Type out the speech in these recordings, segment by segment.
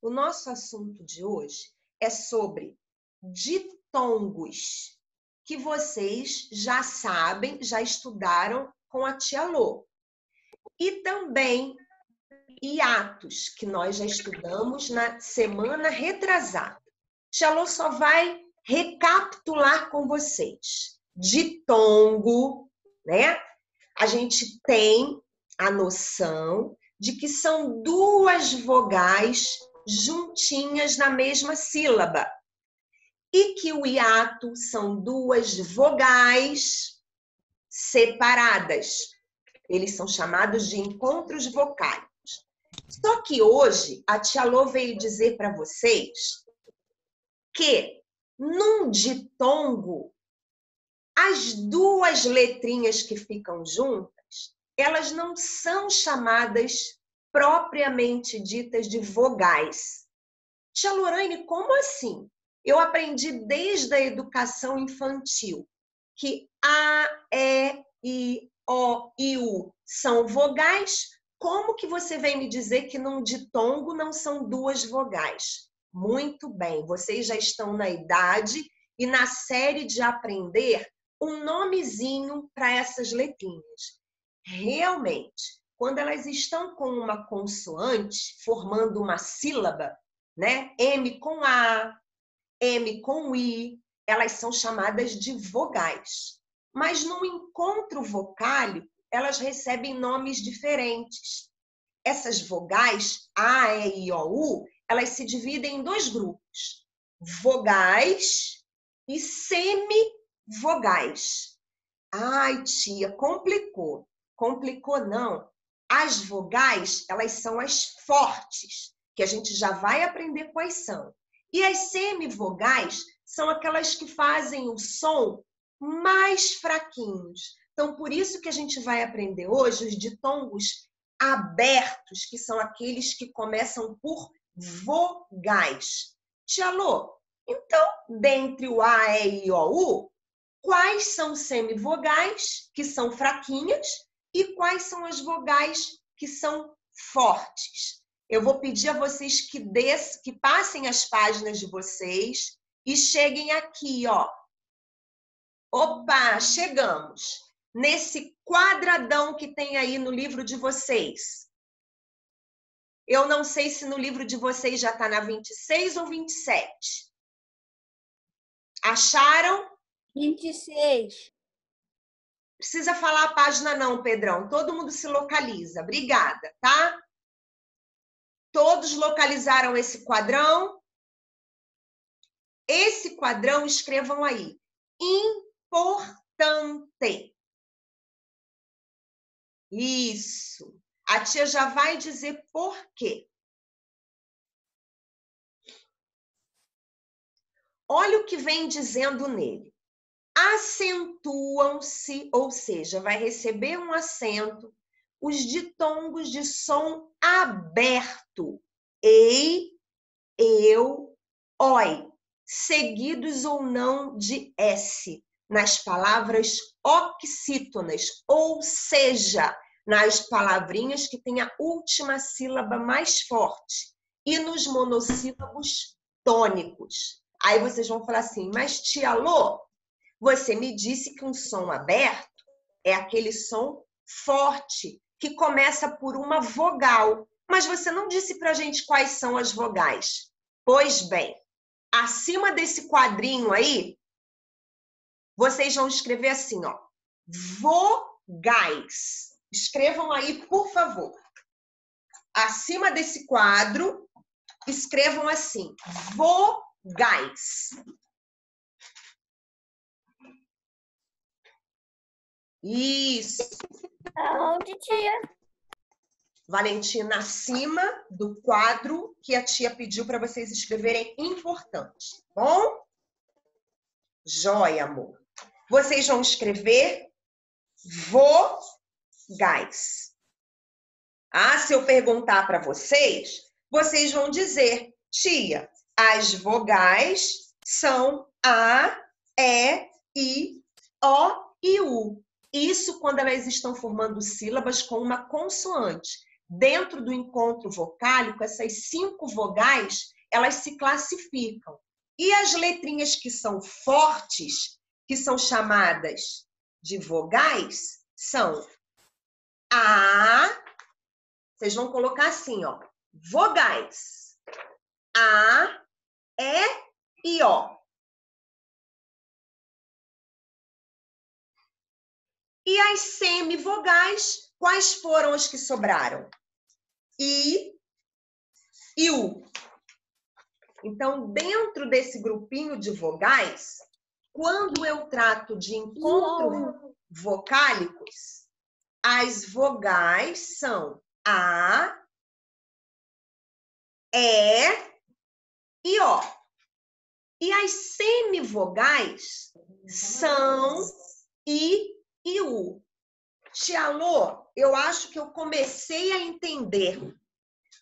O nosso assunto de hoje é sobre ditongos, que vocês já sabem, já estudaram com a tia Lô. E também hiatos, que nós já estudamos na semana retrasada. Tia Lô só vai recapitular com vocês. Ditongo, né? A gente tem a noção de que são duas vogais juntinhas na mesma sílaba. E que o hiato são duas vogais separadas. Eles são chamados de encontros vocálicos. Só que hoje a tia Lô veio dizer para vocês que num ditongo, as duas letrinhas que ficam juntas, elas não são chamadas propriamente ditas de vogais. Tia Lorraine, como assim? Eu aprendi desde a educação infantil que A, E, I, O e U são vogais. Como que você vem me dizer que num ditongo não são duas vogais? Muito bem, vocês já estão na idade e na série de aprender um nomezinho para essas letrinhas. Realmente, quando elas estão com uma consoante, formando uma sílaba, né? M com A, M com I, elas são chamadas de vogais. Mas no encontro vocálico, elas recebem nomes diferentes. Essas vogais, A, E, I, O, U, elas se dividem em dois grupos. Vogais e semivogais. Ai, tia, complicou. Complicou não. As vogais, elas são as fortes, que a gente já vai aprender quais são. E as semivogais são aquelas que fazem o som mais fraquinhos. Então, por isso que a gente vai aprender hoje os ditongos abertos, que são aqueles que começam por vogais. Tia Lô, então, dentre o A, E, I, O, U, quais são semivogais, que são fraquinhas, e quais são as vogais que são fortes? Eu vou pedir a vocês que passem as páginas de vocês e cheguem aqui, ó. Opa, chegamos nesse quadradão que tem aí no livro de vocês. Eu não sei se no livro de vocês já está na 26 ou 27. Acharam? 26. Precisa falar a página não, Pedrão. Todo mundo se localiza. Obrigada, tá? Todos localizaram esse quadrão? Esse quadrão, escrevam aí. Importante. Isso. A tia já vai dizer por quê. Olha o que vem dizendo nele. Acentuam-se, ou seja, vai receber um acento, os ditongos de som aberto. Ei, eu, oi, seguidos ou não de S, nas palavras oxítonas, ou seja, nas palavrinhas que têm a última sílaba mais forte, e nos monossílabos tônicos. Aí vocês vão falar assim, mas tia Lô, você me disse que um som aberto é aquele som forte, que começa por uma vogal. Mas você não disse para a gente quais são as vogais. Pois bem, acima desse quadrinho aí, vocês vão escrever assim, ó. Vogais. Escrevam aí, por favor. Acima desse quadro, escrevam assim. Vogais. Isso. Aonde, tia? Valentina, acima do quadro que a tia pediu para vocês escreverem importante, tá bom? Joia, amor. Vocês vão escrever vogais. Ah, se eu perguntar para vocês, vocês vão dizer, tia, as vogais são A, E, I, O e U. Isso quando elas estão formando sílabas com uma consoante. dentro do encontro vocálico, essas 5 vogais, elas se classificam. E as letrinhas que são fortes, que são chamadas de vogais, são A, vocês vão colocar assim, ó, vogais. A, E e O. E as semivogais, quais foram as que sobraram? I e U. Então, dentro desse grupinho de vogais, quando eu trato de encontros vocálicos, as vogais são A, E e O. E as semivogais são I e U. Tia Lô, eu acho que eu comecei a entender.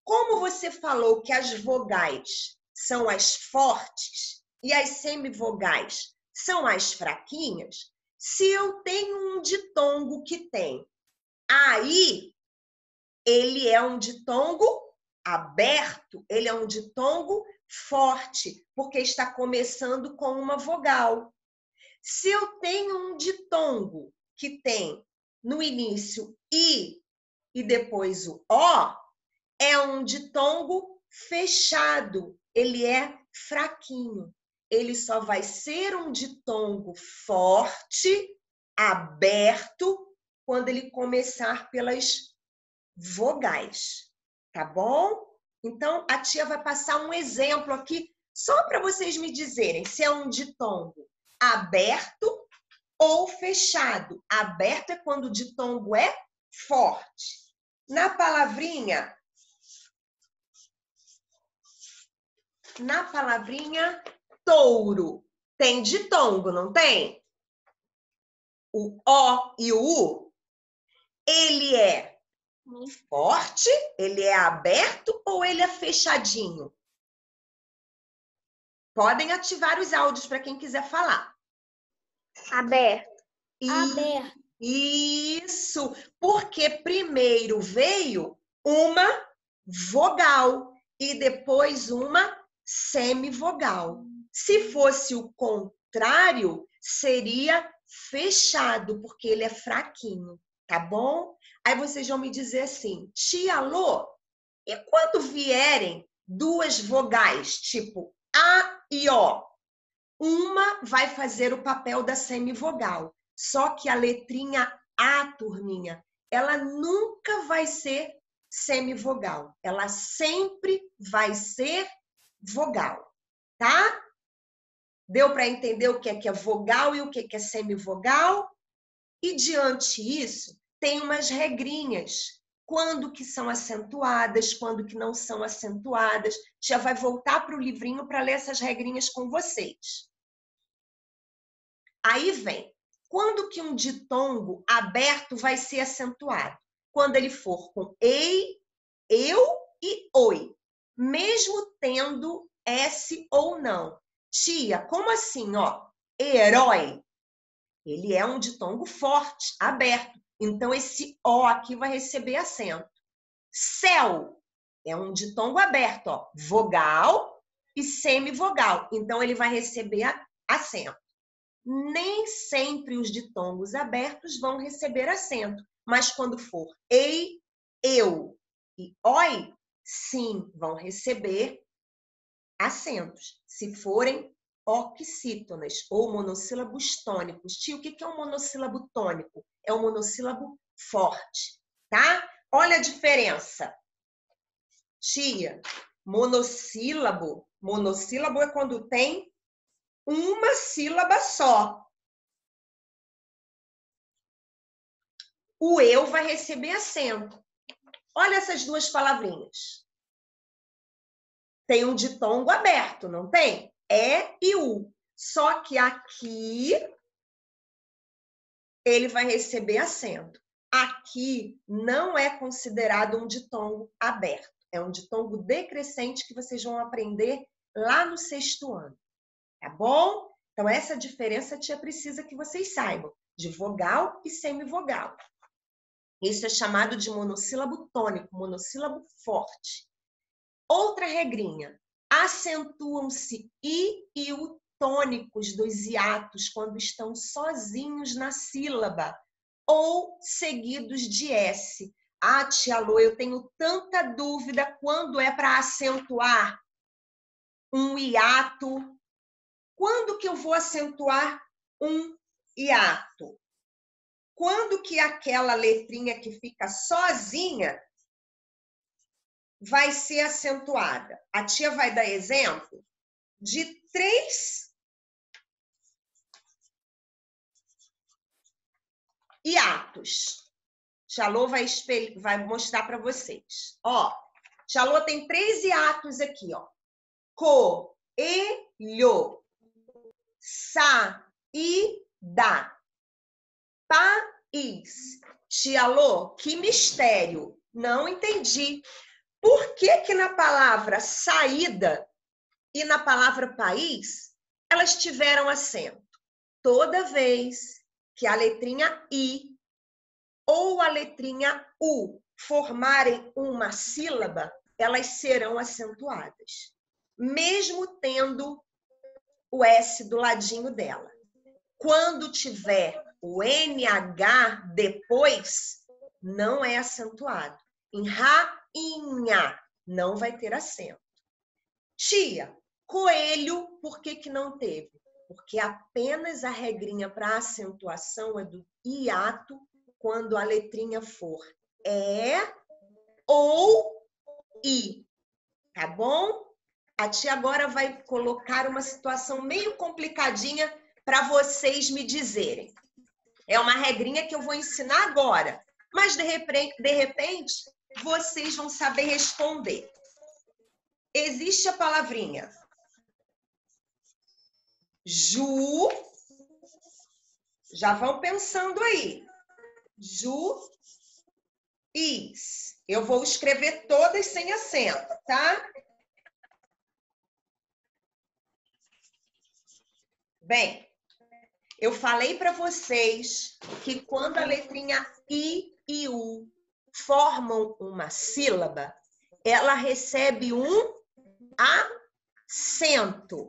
Como você falou que as vogais são as fortes e as semivogais são as fraquinhas, se eu tenho um ditongo que tem aí, ele é um ditongo aberto, ele é um ditongo forte, porque está começando com uma vogal. Se eu tenho um ditongo que tem no início I e depois o O, é um ditongo fechado, ele é fraquinho. Ele só vai ser um ditongo forte, aberto, quando ele começar pelas vogais, tá bom? Então, a tia vai passar um exemplo aqui, só para vocês me dizerem se é um ditongo aberto ou fechado. Aberto é quando o ditongo é forte. Na palavrinha touro, tem ditongo, não tem? O O e o U, ele é forte, ele é aberto ou ele é fechadinho? Podem ativar os áudios para quem quiser falar. Aberto. Aberto. Isso, porque primeiro veio uma vogal e depois uma semivogal. Se fosse o contrário, seria fechado, porque ele é fraquinho, tá bom? Aí vocês vão me dizer assim, tia Lô, e quando vierem duas vogais, tipo A e O, uma vai fazer o papel da semivogal. Só que a letrinha A, turminha, ela nunca vai ser semivogal. Ela sempre vai ser vogal, tá? Deu para entender o que é vogal e o que é semivogal? E diante disso, tem umas regrinhas. Quando que são acentuadas, quando que não são acentuadas. Já vai voltar para o livrinho para ler essas regrinhas com vocês. Aí vem, quando que um ditongo aberto vai ser acentuado? Quando ele for com ei, eu e oi, mesmo tendo S ou não. Tia, como assim, ó? Herói. Ele é um ditongo forte, aberto. Então, esse O aqui vai receber acento. Céu é um ditongo aberto, ó. Vogal e semivogal. Então, ele vai receber acento. Nem sempre os ditongos abertos vão receber acento. Mas quando for ei, eu e oi, sim, vão receber acentos. Se forem oxítonas ou monossílabos tônicos. Tio, o que é um monossílabo tônico? É um monossílabo forte, tá? Olha a diferença. Tia, monossílabo é quando tem uma sílaba só. O eu vai receber acento. Olha essas duas palavrinhas. Tem um ditongo aberto, não tem? É e U. Só que aqui ele vai receber acento. Aqui não é considerado um ditongo aberto. É um ditongo decrescente que vocês vão aprender lá no 6º ano. Tá bom? Então, essa diferença a tia precisa que vocês saibam, de vogal e semivogal. Isso é chamado de monossílabo tônico, monossílabo forte. Outra regrinha. Acentuam-se I e U tônicos dos hiatos quando estão sozinhos na sílaba ou seguidos de S. Ah, tia Lô, eu tenho tanta dúvida quando é para acentuar um hiato. Quando que eu vou acentuar um hiato? Quando que aquela letrinha que fica sozinha vai ser acentuada? A tia vai dar exemplo de 3 hiatos. Xalô vai mostrar para vocês. Ó, Xalô tem 3 hiatos aqui, ó. Coelho, saída, país. Tia Lô, que mistério. Não entendi. Por que que na palavra saída e na palavra país, elas tiveram acento? Toda vez que a letrinha I ou a letrinha U formarem uma sílaba, elas serão acentuadas, mesmo tendo o S do ladinho dela. Quando tiver o NH depois, não é acentuado. Em rainha, não vai ter acento. Tia, coelho, por que que não teve? Porque apenas a regrinha para acentuação é do hiato quando a letrinha for ou I, tá bom? A tia agora vai colocar uma situação meio complicadinha para vocês me dizerem. É uma regrinha que eu vou ensinar agora, mas de repente vocês vão saber responder. Existe a palavrinha ju, já vão pensando aí. Juiz. Eu vou escrever todas sem acento, tá? Bem, eu falei para vocês que quando a letrinha I e U formam uma sílaba, ela recebe um acento.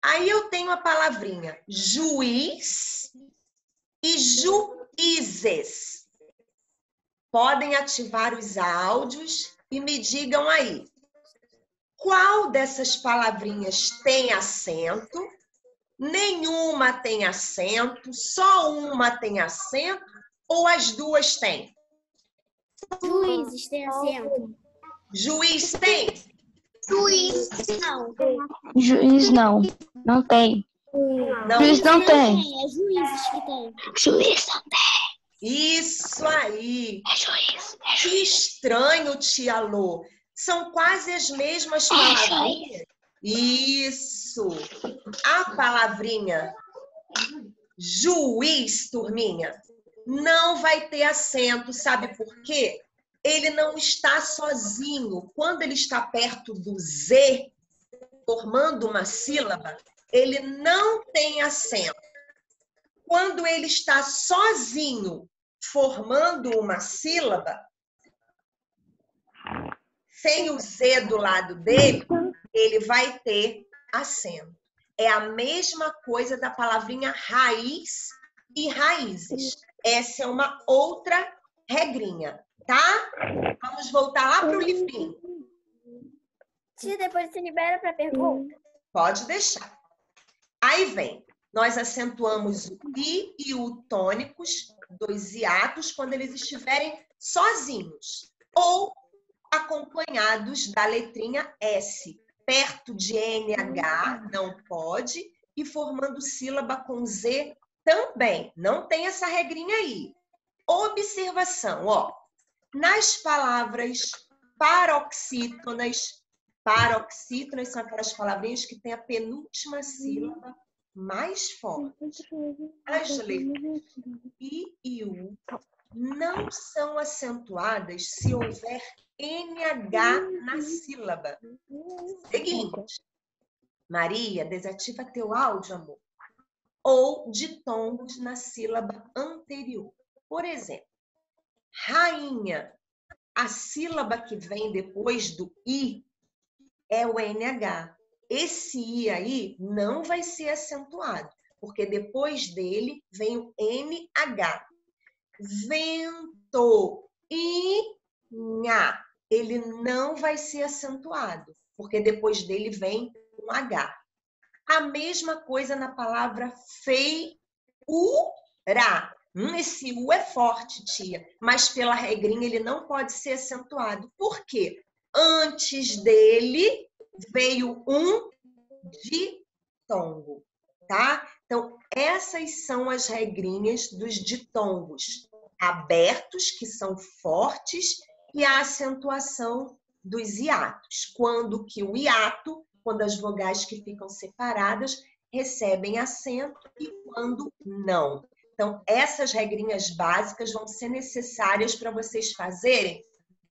Aí eu tenho a palavrinha juiz e juízes. Podem ativar os áudios e me digam aí. Qual dessas palavrinhas tem acento? Nenhuma tem acento, só uma tem acento ou as duas têm? Juízes tem acento. Juiz tem? Juiz não. Juiz não. Não tem. Não. Juiz não tem. É juízes que tem. Juiz não tem. Isso aí. É juiz. Que estranho, tia Lô. São quase as mesmas palavrinhas. Isso. A palavrinha juiz, turminha, não vai ter acento. Sabe por quê? Ele não está sozinho. Quando ele está perto do Z, formando uma sílaba, ele não tem acento. Quando ele está sozinho, formando uma sílaba, sem o Z do lado dele, ele vai ter acento. É a mesma coisa da palavrinha raiz e raízes. Essa é uma outra regrinha, tá? Vamos voltar lá para o livrinho. Tia, depois você libera para pergunta. Pode deixar. Aí vem. Nós acentuamos o I e o tônicos, 2 hiatos, quando eles estiverem sozinhos. Ou acompanhados da letrinha S. Perto de NH, não pode. E formando sílaba com Z também. Não tem essa regrinha aí. Observação, ó. Nas palavras paroxítonas são aquelas palavrinhas que têm a penúltima sílaba mais forte. As letras I e U não são acentuadas se houver NH na sílaba. Seguinte. Maria, desativa teu áudio, amor. Ou ditongos na sílaba anterior. Por exemplo, Rainha, a sílaba que vem depois do I é o NH. Esse I aí não vai ser acentuado, porque depois dele vem o NH. Vento, inha. Ele não vai ser acentuado, porque depois dele vem um H. A mesma coisa na palavra feiura. Esse U é forte, tia, mas pela regrinha ele não pode ser acentuado. Por quê? Antes dele veio um ditongo, tá? Então, essas são as regrinhas dos ditongos abertos, que são fortes, e a acentuação dos hiatos. Quando que o hiato, quando as vogais que ficam separadas recebem acento e quando não. Então, essas regrinhas básicas vão ser necessárias para vocês fazerem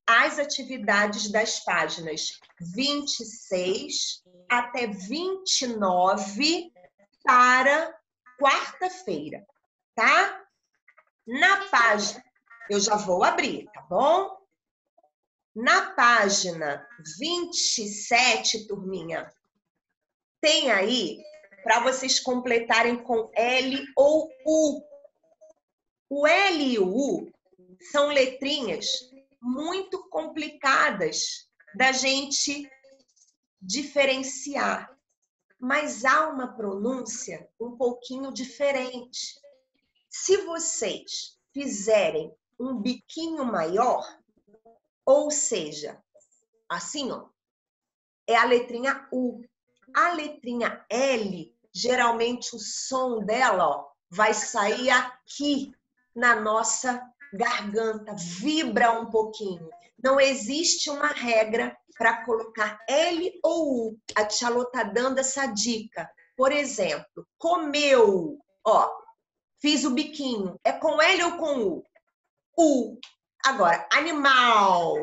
as atividades das páginas 26 até 29 para quarta-feira, tá? Na página, eu já vou abrir, tá bom? Na página 27, turminha, tem aí para vocês completarem com L ou U. O L e o U são letrinhas muito complicadas da gente diferenciar, mas há uma pronúncia um pouquinho diferente. Se vocês fizerem um biquinho maior, ou seja, assim, ó, é a letrinha U. A letrinha L, geralmente o som dela, ó, vai sair aqui na nossa garganta, vibra um pouquinho. Não existe uma regra para colocar L ou U. A tia Lô tá dando essa dica. Por exemplo, comeu, ó, fiz o biquinho. É com L ou com U? U. Agora, animal,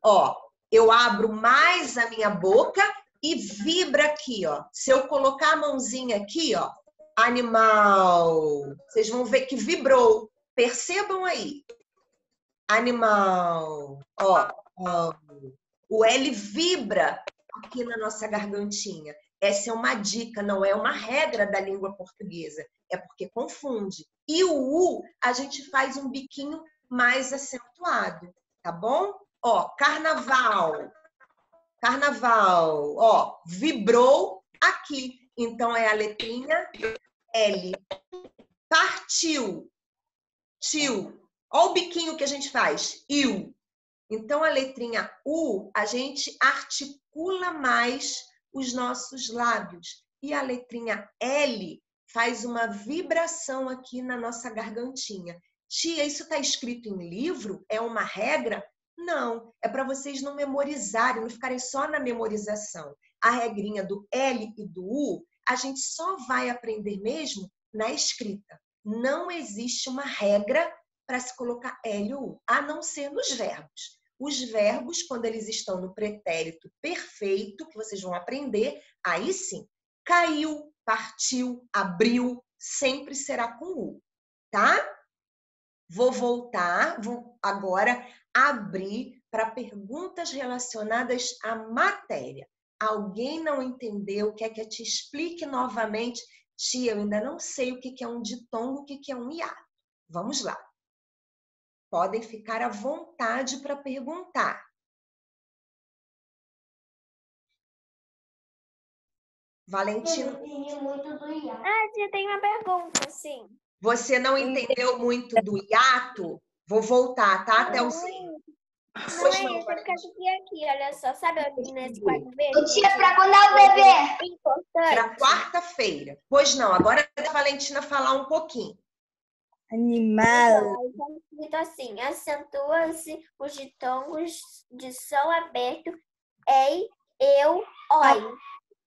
ó, eu abro mais a minha boca e vibra aqui, ó. Se eu colocar a mãozinha aqui, ó, animal, vocês vão ver que vibrou. Percebam aí. Animal, ó, ó. O L vibra aqui na nossa gargantinha. Essa é uma dica, não é uma regra da língua portuguesa. É porque confunde. E o U, a gente faz um biquinho mais acentuado, tá bom? Ó, carnaval. Carnaval, ó, vibrou aqui. Então, é a letrinha L. Partiu. Tio. Ó o biquinho que a gente faz. Iu. Então, a letrinha U, a gente articula mais os nossos lábios. E a letrinha L faz uma vibração aqui na nossa gargantinha. Tia, isso está escrito em livro? É uma regra? Não, é para vocês não memorizarem, não ficarem só na memorização. A regrinha do L e do U, a gente só vai aprender mesmo na escrita. Não existe uma regra para se colocar L ou U, a não ser nos verbos. Os verbos, quando eles estão no pretérito perfeito, que vocês vão aprender, aí sim, caiu, partiu, abriu, sempre será com U, tá? Vou voltar, vou agora abrir para perguntas relacionadas à matéria. Alguém não entendeu? Quer que eu te explique novamente? Tia, eu ainda não sei o que é um ditongo, o que é um hiato. Vamos lá. Podem ficar à vontade para perguntar. Valentina. Tia, tem uma pergunta, sim. Você não entendeu muito do hiato? Vou voltar, tá? Até o 100. Não é isso, é porque aqui, olha só, sabe nesse quadro verde? Tia, pra quando é o bebê? Importante. Para quarta-feira. Pois não, agora a Valentina falar um pouquinho. Animal. Então, escrito assim, acentua-se os ditongos de som aberto ei, eu, oi,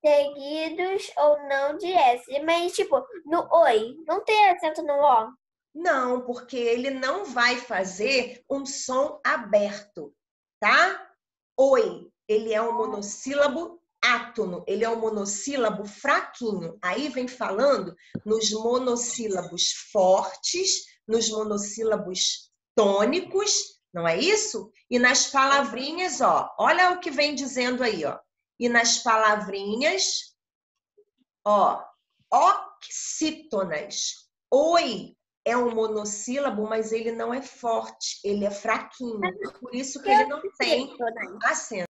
seguidos ou não de S. Mas, tipo, no oi, não tem acento no O? Não, porque ele não vai fazer um som aberto, tá? Oi, ele é um monossílabo átono, ele é um monossílabo fraquinho. Aí vem falando nos monossílabos fortes, nos monossílabos tônicos, não é isso? E nas palavrinhas, ó, olha o que vem dizendo aí, ó. E nas palavrinhas, ó, oxítonas. Oi é um monossílabo, mas ele não é forte, ele é fraquinho. Por isso que ele não tem acento.